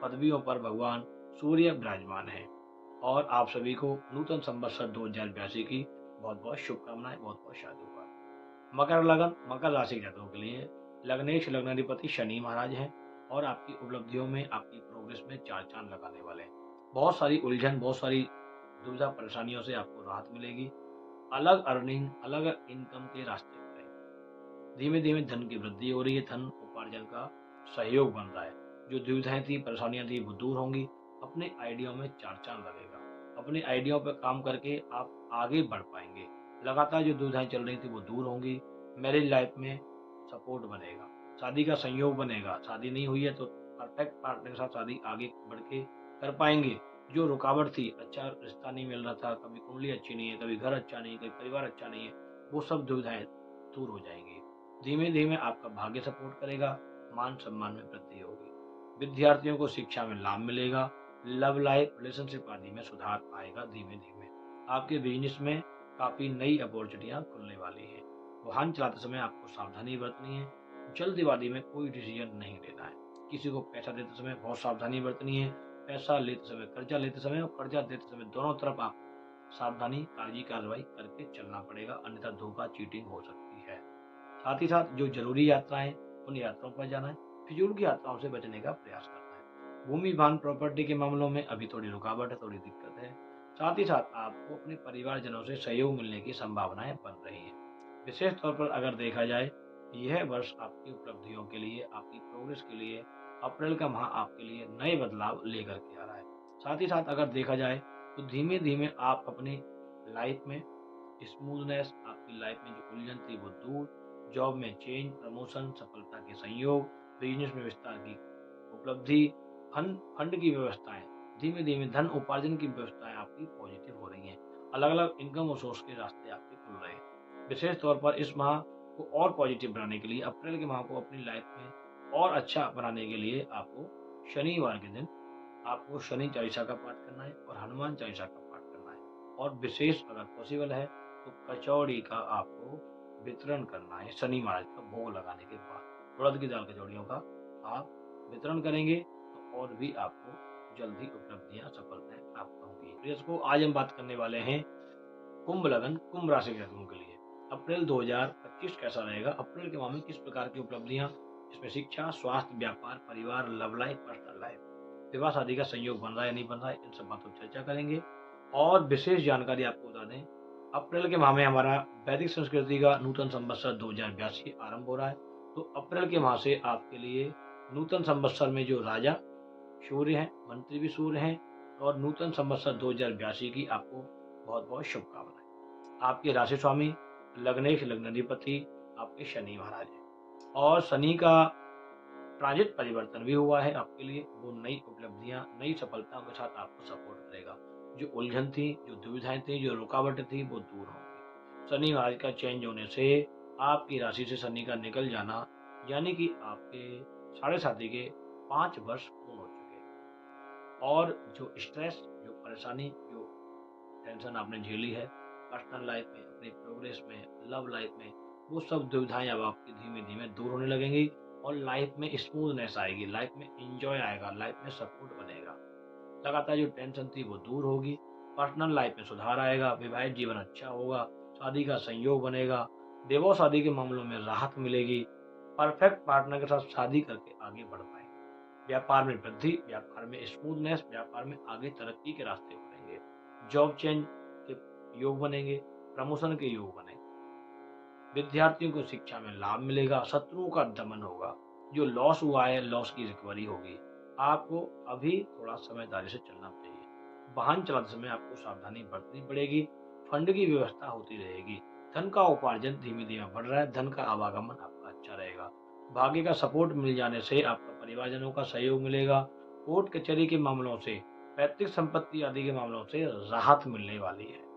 पदवियों पर भगवान सूर्य विराजमान हैं। और आप सभी को नूतन संवत्सर 2082 की बहुत बहुत शुभकामनाएं, बहुत बहुत शादीमुबारक। मकर लगन, मकर राशि के जातकों के लिए लग्नेश लग्नाधिपति शनि महाराज हैं और आपकी उपलब्धियों में, आपकी प्रोग्रेस में चार चांद लगाने वाले हैं। बहुत सारी उलझन, बहुत सारी दुविधा परेशानियों से आपको राहत मिलेगी। अलग अर्निंग, अलग इनकम के रास्ते खुलेंगे। धीमे धीमे धन की वृद्धि हो रही है। धन उपार्जन का सहयोग बन रहा है। जो दुविधाएं थी, परेशानियां थी, वो दूर होंगी। अपने आइडिया में चार चांद लगेगा। अपने आइडिया पर काम करके आप आगे बढ़ पाएंगे। लगातार जो दुविधाएं चल रही थी वो दूर होंगी। मैरिज लाइफ में सपोर्ट बनेगा। शादी का संयोग बनेगा। शादी नहीं हुई है तो परफेक्ट पार्टनर के साथ शादी आगे बढ़ के कर पाएंगे। जो रुकावट थी, अच्छा रिश्ता नहीं मिल रहा था, कभी कुंडली अच्छी नहीं है, कभी घर अच्छा नहीं है, कभी परिवार अच्छा नहीं है, वो सब दुविधाएं दूर हो जाएंगी। धीमे धीमे आपका भाग्य सपोर्ट करेगा। मान सम्मान में वृद्धि होगी। विद्यार्थियों को शिक्षा में लाभ मिलेगा। लव लाइफ, रिलेशनशिप आदि में सुधार आएगा। धीमे धीमे आपके बिजनेस में काफी नई अपॉर्चुनिटियां खुलने वाली है। वाहन चलाते समय आपको सावधानी बरतनी है। जल्दबाजी में कोई डिसीजन नहीं लेना है। किसी को पैसा देते समय बहुत सावधानी बरतनी है। पैसा लेते समय, कर्जा लेते समय और कर्जा देते समय दोनों तरफ आप सावधानी, कागजी कार्रवाई करके चलना पड़ेगा, अन्यथा धोखा, चीटिंग हो सकती है। साथ ही साथ जो जरूरी यात्राएं, उन यात्राओं पर जाना है। फिजूल की यात्राओं से बचने का प्रयास करना है। भूमि वाहन प्रॉपर्टी के मामलों में अभी थोड़ी रुकावट है, थोड़ी दिक्कत है। साथ ही साथ आपको अपने परिवारजनों से सहयोग मिलने की संभावनाएं बन रही हैं। विशेष तौर पर अगर देखा जाए, यह वर्ष आपकी उपलब्धियों के लिए, आपकी प्रोग्रेस के लिए, अप्रैल का माह आपके लिए नए बदलाव लेकर के आ रहा है। साथ ही साथ अगर देखा जाए तो धीमे धीमे आप अपनी लाइफ में स्मूथनेस, आपकी लाइफ में जो उलझन थी वो दूर, जॉब में चेंज, प्रमोशन, सफलता के संयोग, बिजनेस में विस्तार की उपलब्धि, फंड की व्यवस्थाएं, धीमे धीमे धन उपार्जन की व्यवस्थाएं आपकी पॉजिटिव हो रही हैं। अलग अलग इनकम और सोर्स के रास्ते आपके खुल रहे हैं। विशेष तौर पर इस माह को और पॉजिटिव बनाने के लिए, अप्रैल के माह को अपनी लाइफ में और अच्छा बनाने के लिए आपको शनिवार के दिन आपको शनि चालीसा का पाठ करना है और हनुमान चालीसा का पाठ करना है। और विशेष अगर पॉसिबल है तो कचौड़ी का आपको वितरण करना है। शनि महाराज का भोग लगाने के बाद उड़द की दाल कचौड़ियों का आप वितरण करेंगे तो और भी आपको जल्दी उपलब्धियां, सफलताएं प्राप्त होंगी। तो इसको आज हम बात करने वाले हैं कुंभ लगन, कुंभ राशि के जातकों के लिए अप्रैल 2025 कैसा रहेगा। अप्रैल के माह में किस प्रकार की उपलब्धियां, इसमें शिक्षा, स्वास्थ्य, व्यापार, परिवार, लव लाइफ, पर्सनल लाइफ, विवाह शादी का संयोग बन रहा है नहीं बन रहा है, इन सब बातों पर चर्चा करेंगे। और विशेष जानकारी आपको बता दें, अप्रैल के माह में हमारा वैदिक संस्कृति का नूतन संवत्सर 2082 आरंभ हो रहा है। तो अप्रैल के माह से आपके लिए नूतन संवत्सर में जो राजा सूर्य हैं, मंत्री भी सूर्य हैं, और नूतन संवत्सर 2082 की आपको बहुत बहुत शुभकामनाएं। आपके राशि स्वामी लग्नेश लग्नाधिपति आपके शनि महाराज हैं, और शनि का ट्रांजिट परिवर्तन भी हुआ है आपके लिए। वो नई उपलब्धियां, नई सफलताओं के साथ आपको सपोर्ट करेगा। जो उलझन थी, जो दुविधाएं थी, जो रुकावटें थी, वो दूर होंगी। शनि महाराज का चेंज होने से आपकी राशि से शनि का निकल जाना, यानी कि आपके साढ़े साथी के 5 वर्ष पूर्ण हो चुके हैं। और जो स्ट्रेस, जो परेशानी, जो टेंशन आपने झेली है पर्सनल लाइफ में, अपनी प्रोग्रेस में, लव लाइफ में, वो सब दुविधाएं अब आपकी धीमे धीमे दूर होने लगेंगी और लाइफ में स्मूथनेस आएगी, लाइफ में एंजॉय आएगा, लाइफ में सपोर्ट बनेगा। लगातार जो टेंशन थी वो दूर होगी, पर्सनल लाइफ में सुधार आएगा, विवाहित जीवन अच्छा होगा, शादी का संयोग बनेगा, विवाह शादी के मामलों में राहत मिलेगी, परफेक्ट पार्टनर के साथ शादी करके आगे बढ़ पाएंगे। व्यापार में वृद्धि, व्यापार में स्मूथनेस, व्यापार में आगे तरक्की के रास्ते खुलेंगे, जॉब चेंज के योग बनेंगे, प्रमोशन के योग बनेंगे, विद्यार्थियों को शिक्षा में लाभ मिलेगा, शत्रुओं का दमन होगा, जो लॉस हुआ है लॉस की रिकवरी होगी। आपको अभी थोड़ा समझदारी से चलना चाहिए। वाहन चलाते समय आपको सावधानी बरतनी पड़ेगी। फंड की व्यवस्था होती रहेगी। धन का उपार्जन धीमे धीमे बढ़ रहा है, धन का आवागमन आपका अच्छा रहेगा। भाग्य का सपोर्ट मिल जाने से आपका परिवारजनों का सहयोग मिलेगा। कोर्ट कचहरी के मामलों से, पैतृक संपत्ति आदि के मामलों से राहत मिलने वाली है।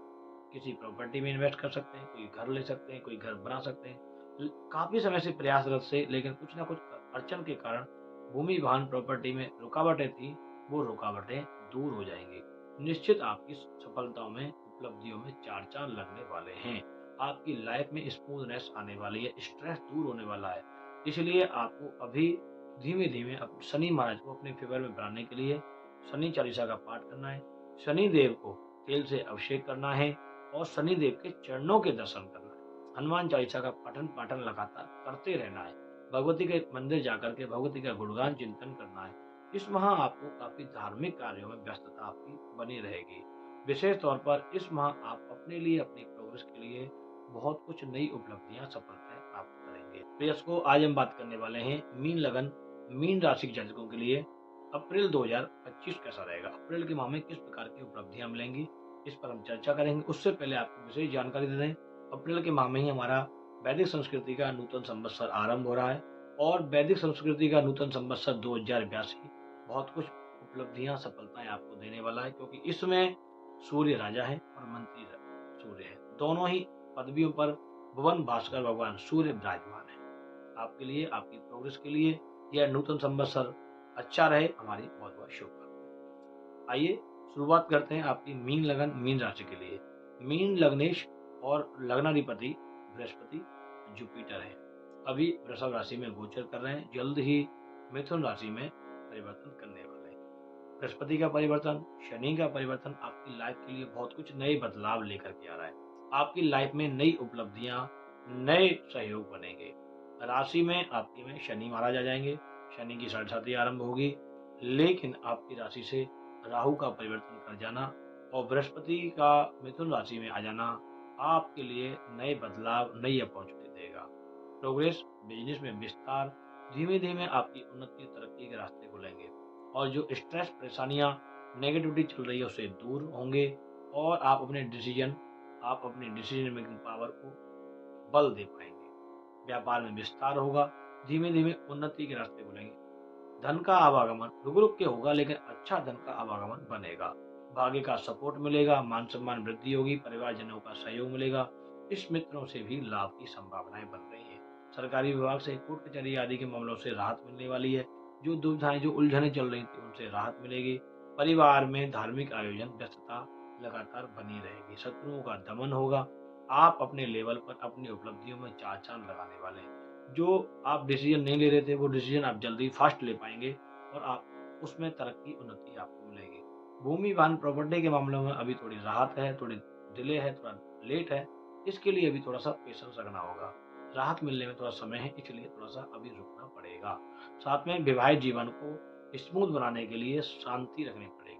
किसी प्रॉपर्टी में इन्वेस्ट कर सकते हैं, कोई घर ले सकते हैं, कोई घर बना सकते हैं। काफी समय से प्रयासरत से, लेकिन कुछ ना कुछ अड़चन के कारण भूमि, वाहन, प्रॉपर्टी में रुकावटें थी, वो रुकावटें दूर हो जाएंगी। निश्चित आपकी सफलताओं में, उपलब्धियों में चार चांद लगने वाले हैं। आपकी लाइफ में स्मूथनेस आने वाली है, स्ट्रेस दूर होने वाला है। इसलिए आपको अभी धीमे धीमे शनि महाराज को अपने फेवर में बनाने के लिए शनि चालीसा का पाठ करना है, शनि देव को तेल से अभिषेक करना है और शनि देव के चरणों के दर्शन करना है। हनुमान चालीसा का पठन पाठन लगातार करते रहना है। भगवती के मंदिर जाकर के भगवती का गुणगान चिंतन करना है। इस माह आपको काफी धार्मिक कार्यों में व्यस्तता आपकी बनी रहेगी। विशेष तौर पर इस माह आप अपने लिए, अपनी प्रोग्रेस के लिए बहुत कुछ नई उपलब्धियां, सफलताएं प्राप्त करेंगे। प्रियस को आज हम बात करने वाले हैं मीन लगन, मीन राशि के जातकों के लिए अप्रैल 2025 कैसा रहेगा। अप्रैल के माह में किस प्रकार की उपलब्धियां मिलेंगी, इस पर हम चर्चा करेंगे। उससे पहले आपको विशेष जानकारी दे दें, अप्रैल के माह में ही हमारा वैदिक संस्कृति का नूतन संवत्सर आरंभ हो रहा है, और वैदिक संस्कृति का नूतन संवत्सर 2082 बहुत कुछ उपलब्धियां, सफलताएं आपको देने वाला है, क्योंकि इसमें सूर्य राजा है और मंत्री सूर्य है। दोनों ही पदवियों पर भुवन भास्कर भगवान सूर्य विराजमान है। आपके लिए, आपकी प्रोग्रेस के लिए यह नूतन संवत्सर अच्छा रहे, हमारी बहुत बहुत शुभकामनाएं। आइए शुरुआत करते हैं आपकी मीन लगन, मीन राशि के लिए। मीन लग्नेश और लग्नाधिपति बृहस्पति जुपिटर है, अभी वृषभ राशि में गोचर कर रहे हैं, जल्द ही मिथुन राशि में परिवर्तन करने वाले हैं। बृहस्पति का परिवर्तन, शनि का परिवर्तन आपकी लाइफ के लिए बहुत कुछ नए बदलाव लेकर के आ रहा है। आपकी लाइफ में नई उपलब्धियां, नए सहयोग बनेंगे। राशि में आपकी में शनि महाराज आ जाएंगे, शनि की साढ़े आरंभ होगी, लेकिन आपकी राशि से राहु का परिवर्तन कर जाना और बृहस्पति का मिथुन राशि में आ जाना आपके लिए नए बदलाव, नई अपॉर्चुनिटी देगा। प्रोग्रेस, बिजनेस में विस्तार, धीमे धीमे आपकी उन्नति, तरक्की के रास्ते खुलेंगे, और जो स्ट्रेस, परेशानियां, नेगेटिविटी चल रही है उससे दूर होंगे, और आप अपने डिसीजन मेकिंग पावर को बल दे पाएंगे। व्यापार में विस्तार होगा, धीमे धीमे उन्नति के रास्ते खुलेंगे। धन का आवागमन रुक रुक के होगा, लेकिन अच्छा धन का आवागमन बनेगा। भाग्य का सपोर्ट मिलेगा, मान सम्मान वृद्धि होगी, परिवारजनों का सहयोग मिलेगा। इस मित्रों से भी लाभ की संभावनाएं बन रही हैं। सरकारी विभाग से कोर्ट कचहरी आदि के मामलों से राहत मिलने वाली है। जो दुविधाएं, जो उलझनें चल रही थी, उनसे राहत मिलेगी। परिवार में धार्मिक आयोजन, व्यस्तता लगातार बनी रहेगी। शत्रुओं का दमन होगा। आप अपने लेवल पर अपनी उपलब्धियों में चार चांद लगाने वाले हैं। जो आप डिसीजन नहीं ले रहे थे, वो डिसीजन आप जल्दी फास्ट ले पाएंगे और आप उसमें तरक्की उन्नति आपको मिलेगी। भूमि वाहन प्रॉपर्टी के मामलों में अभी थोड़ी राहत है, थोड़ी डिले है, थोड़ा लेट है। इसके लिए अभी थोड़ा सा पेशेंस रखना होगा। राहत मिलने में थोड़ा समय है, इसलिए थोड़ा सा अभी रुकना पड़ेगा। साथ में विवाहित जीवन को स्मूथ बनाने के लिए शांति रखनी पड़ेगी।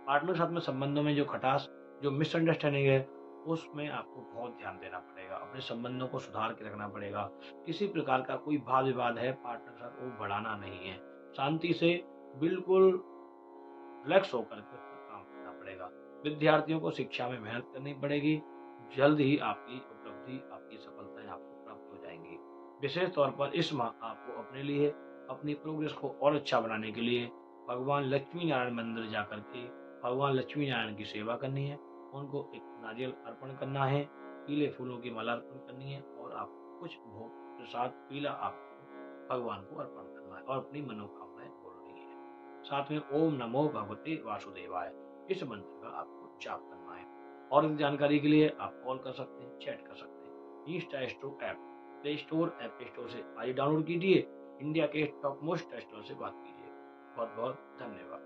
पार्टनर के साथ में संबंधों में जो खटास, जो मिसअंडरस्टैंडिंग है, उसमें आपको बहुत ध्यान देना पड़ेगा। अपने संबंधों को सुधार के रखना पड़ेगा। किसी प्रकार का कोई वाद विवाद है पार्टनर के साथ, वो बढ़ाना नहीं है। शांति से बिल्कुल रिलैक्स होकर के उस पर काम करना पड़ेगा। विद्यार्थियों को शिक्षा में मेहनत करनी पड़ेगी। जल्द ही आपकी उपलब्धि, आपकी सफलताएं आपको प्राप्त हो जाएंगी। विशेष तौर पर इस माह आपको अपने लिए, अपनी प्रोग्रेस को और अच्छा बनाने के लिए भगवान लक्ष्मी नारायण मंदिर जाकर के भगवान लक्ष्मी नारायण की सेवा करनी है। उनको एक नारियल अर्पण करना है, पीले फूलों की माला अर्पण करनी है और आप कुछ भोग प्रसाद पीला आपको भगवान को अर्पण करना है और अपनी मनोकामनाएं बोलनी है। साथ में ओम नमो भगवते वासुदेवाय, इस मंत्र का आपको जाप करना है। और अधिक जानकारी के लिए आप कॉल कर सकते हैं, चैट कर सकते हैं। Insta astro app play store, app store से आज डाउनलोड कीजिए। इंडिया के टॉप मोस्ट एस्ट्रो से बात कीजिए। बहुत बहुत धन्यवाद।